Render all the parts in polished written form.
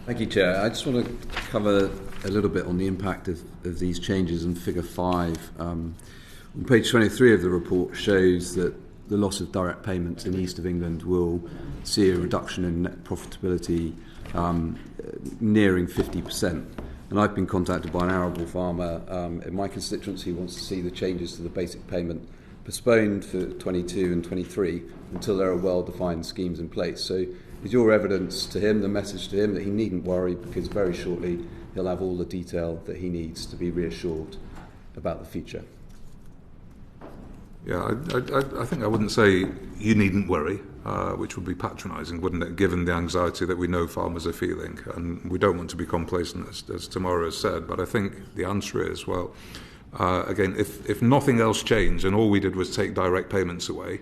Thank you, Chair. I just want to cover a little bit on the impact of these changes in Figure 5. On page 23 of the report shows that the loss of direct payments in the east of England will see a reduction in net profitability nearing 50%. And I've been contacted by an arable farmer in my constituency who wants to see the changes to the basic payment postponed for 22 and 23 until there are well-defined schemes in place. So is your evidence to him, the message to him, that he needn't worry because very shortly he'll have all the detail that he needs to be reassured about the future? Yeah, I think I wouldn't say you needn't worry, which would be patronising, wouldn't it, given the anxiety that we know farmers are feeling. And we don't want to be complacent, as Tamara has said, but I think the answer is, well, again, if nothing else changed and all we did was take direct payments away,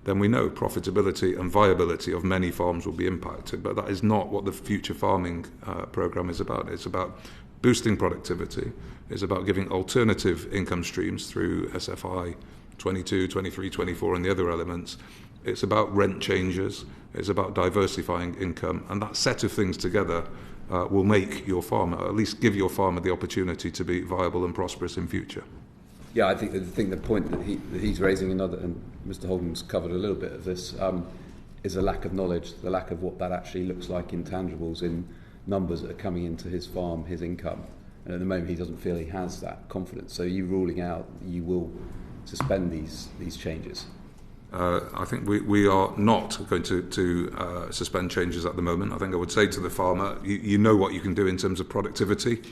then we know profitability and viability of many farms will be impacted. But that is not what the future farming programme is about. It's about boosting productivity. It's about giving alternative income streams through SFI 22, 23, 24 and the other elements. It's about rent changes. It's about diversifying income. And that set of things together will make your farmer, or at least give your farmer the opportunity to be viable and prosperous in future. Yeah, I think the point that he's raising, and Mr. Holden's covered a little bit of this, is a lack of knowledge, the lack of what that actually looks like in tangibles, in numbers that are coming into his farm, his income. And at the moment he doesn't feel he has that confidence. So you ruling out you will suspend these changes? I think we are not going to suspend changes at the moment. I think I would say to the farmer, you know what you can do in terms of productivity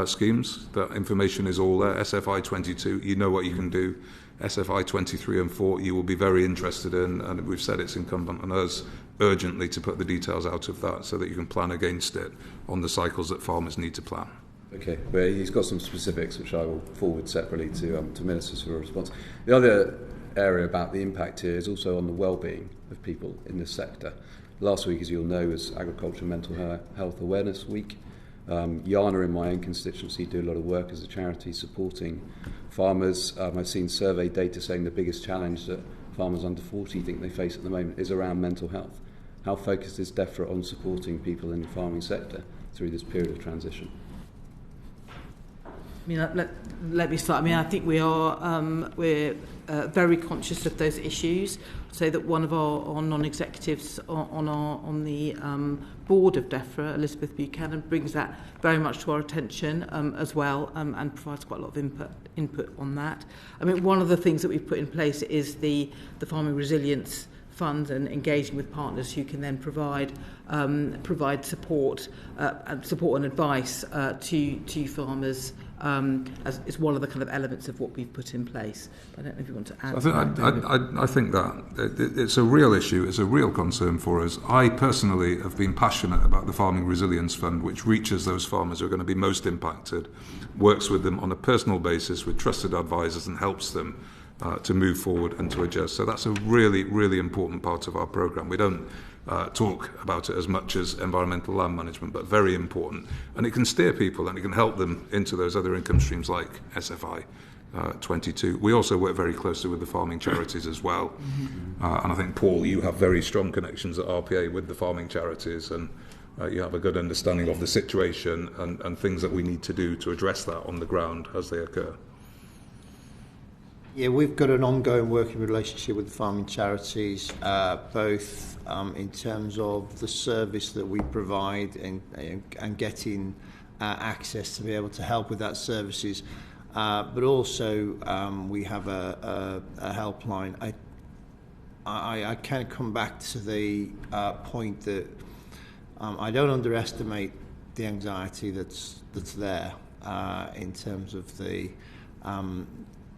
schemes. That information is all there. SFI 22, you know what you can do. SFI 23 and 4, you will be very interested in, and we've said it's incumbent on us urgently to put the details out of that so that you can plan against it on the cycles that farmers need to plan. Okay, well, he's got some specifics which I will forward separately to ministers for a response. The other area about the impact here is also on the well-being of people in this sector. Last week, as you'll know, was Agriculture Mental Health Awareness Week. Yana in my own constituency do a lot of work as a charity supporting farmers. I've seen survey data saying the biggest challenge that farmers under 40 think they face at the moment is around mental health. How focused is DEFRA on supporting people in the farming sector through this period of transition? I mean, let me start. I mean, I think we're very conscious of those issues. I'd say that one of our non-executives on the board of DEFRA, Elizabeth Buchanan, brings that very much to our attention as well, and provides quite a lot of input on that. I mean, one of the things that we've put in place is the Farming Resilience Fund, and engaging with partners who can then provide support and advice to farmers. As is one of the kind of elements of what we've put in place. I don't know if you want to add. I think that it's a real issue. It's a real concern for us. I personally have been passionate about the Farming Resilience Fund, which reaches those farmers who are going to be most impacted, works with them on a personal basis with trusted advisors, and helps them to move forward and to adjust. So that's a really, really important part of our programme. We don't talk about it as much as environmental land management, but very important. And it can steer people and it can help them into those other income streams like SFI 22. We also work very closely with the farming charities as well. And I think, Paul, you have very strong connections at RPA with the farming charities, and you have a good understanding of the situation and things that we need to do to address that on the ground as they occur. Yeah, we've got an ongoing working relationship with the farming charities, both in terms of the service that we provide and getting access to be able to help with that services, but also we have a helpline. I can come back to the point that I don't underestimate the anxiety that's there in terms of the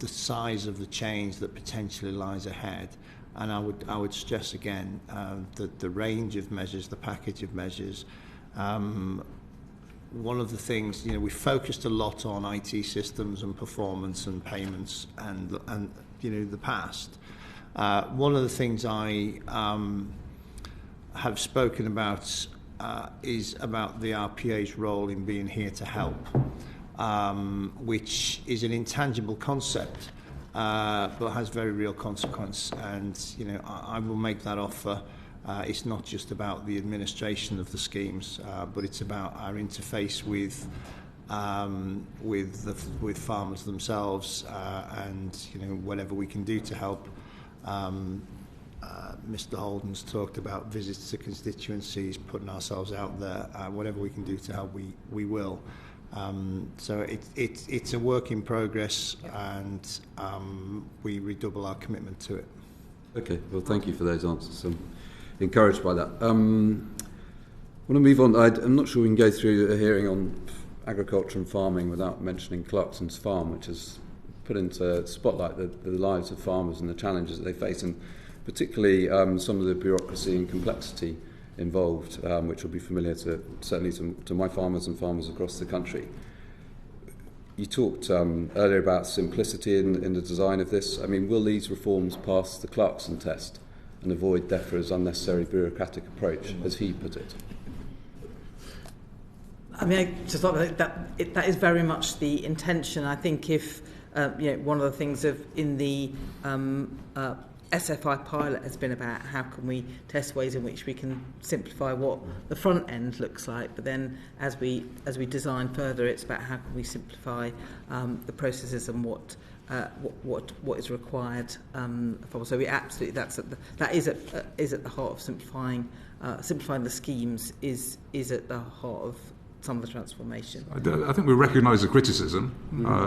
size of the change that potentially lies ahead, and I would stress again that the range of measures, the package of measures. One of the things, we focused a lot on IT systems and performance and payments and the past. One of the things I have spoken about is about the RPA's role in being here to help. Which is an intangible concept, but has very real consequence. And I will make that offer It's not just about the administration of the schemes, but it's about our interface with farmers themselves, and whatever we can do to help. Mr. Holden's talked about visits to constituencies, putting ourselves out there. Whatever we can do to help, we will. So it's a work in progress, and we redouble our commitment to it. Okay, well, thank you for those answers. I'm encouraged by that. I want to move on. I'm not sure we can go through a hearing on agriculture and farming without mentioning Clarkson's Farm, which has put into spotlight the lives of farmers and the challenges that they face, and particularly some of the bureaucracy and complexity involved, which will be familiar certainly to my farmers and farmers across the country. You talked earlier about simplicity in the design of this. I mean, will these reforms pass the Clarkson test and avoid DEFRA's unnecessary bureaucratic approach, as he put it? I mean, I just thought that is very much the intention. I think if one of the things in the SFI pilot has been about how can we test ways in which we can simplify what the front end looks like, but then as we design further, it's about how can we simplify the processes and what is required. So we absolutely that is at the heart of simplifying the schemes is at the heart of some of the transformation. I think we recognise the criticism.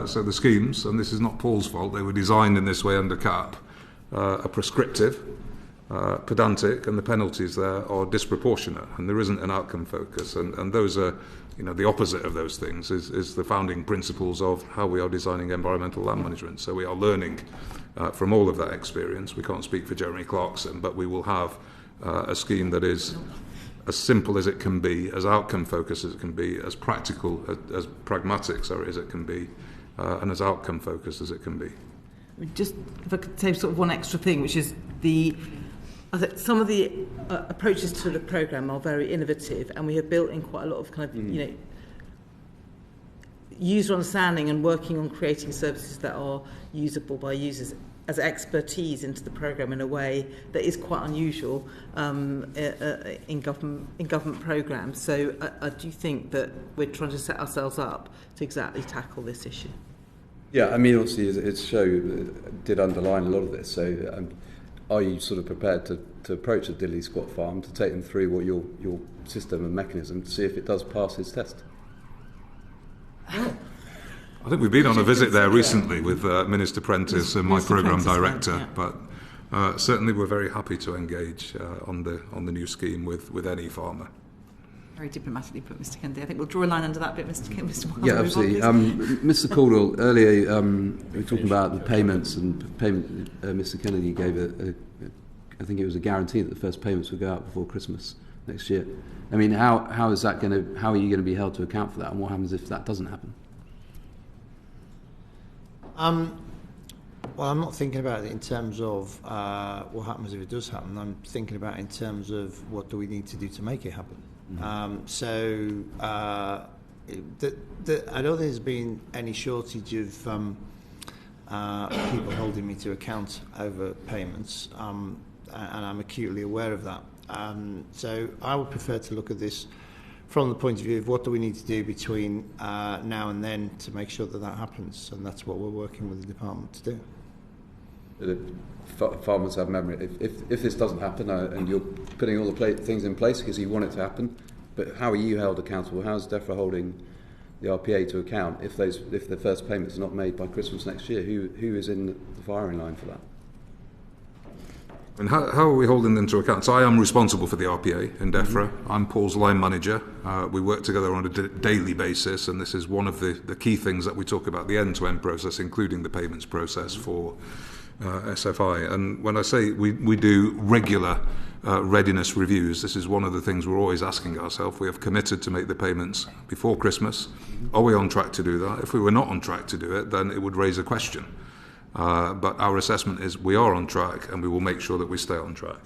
So the schemes, and this is not Paul's fault, they were designed in this way under CAP. Are prescriptive, pedantic, and the penalties there are disproportionate, and there isn't an outcome focus, and those are, the opposite of those things is the founding principles of how we are designing environmental land management. So we are learning from all of that experience. We can't speak for Jeremy Clarkson, but we will have a scheme that is as simple as it can be, as outcome focused as it can be, as practical, as pragmatic, as it can be, and as outcome focused as it can be. Just if I could say sort of one extra thing, which is I think some of the approaches to the programme are very innovative, and we have built in quite a lot of kind of user understanding and working on creating services that are usable by users as expertise into the programme in a way that is quite unusual in government programmes. So I do think that we're trying to set ourselves up to exactly tackle this issue. Yeah, I mean, obviously, its show did underline a lot of this. So, are you sort of prepared to approach a Diddley Squat farm to take them through what your system and mechanism to see if it does pass its test? I think we've been on a visit there recently with Minister Prentice and my programme director, but certainly we're very happy to engage on the new scheme with any farmer. Very diplomatically put, Mr. Kennedy. I think we'll draw a line under that bit, Mr. Wilder. Yeah, absolutely. Mr. Caldwell, earlier we were talking about the payments, and Mr. Kennedy gave I think it was a guarantee that the first payments would go out before Christmas next year. I mean, how are you going to be held to account for that, and what happens if that doesn't happen? Well, I'm not thinking about it in terms of what happens if it does happen. I'm thinking about it in terms of what do we need to do to make it happen. I don't think there's been any shortage of people holding me to account over payments, and I'm acutely aware of that. So I would prefer to look at this from the point of view of what do we need to do between now and then to make sure that happens, and that's what we're working with the department to do. Farmers have memory. If this doesn't happen, and you're putting all the things in place because you want it to happen, but how are you held accountable? How's DEFRA holding the RPA to account if the first payments are not made by Christmas next year? Who is in the firing line for that? And how are we holding them to account? So I am responsible for the RPA in DEFRA. I'm Paul's line manager. We work together on a daily basis, and this is one of the key things that we talk about, the end-to-end process, including the payments process for SFI. And when I say we do regular readiness reviews, this is one of the things we're always asking ourselves. We have committed to make the payments before Christmas. Are we on track to do that? If we were not on track to do it, then it would raise a question. But our assessment is we are on track, and we will make sure that we stay on track.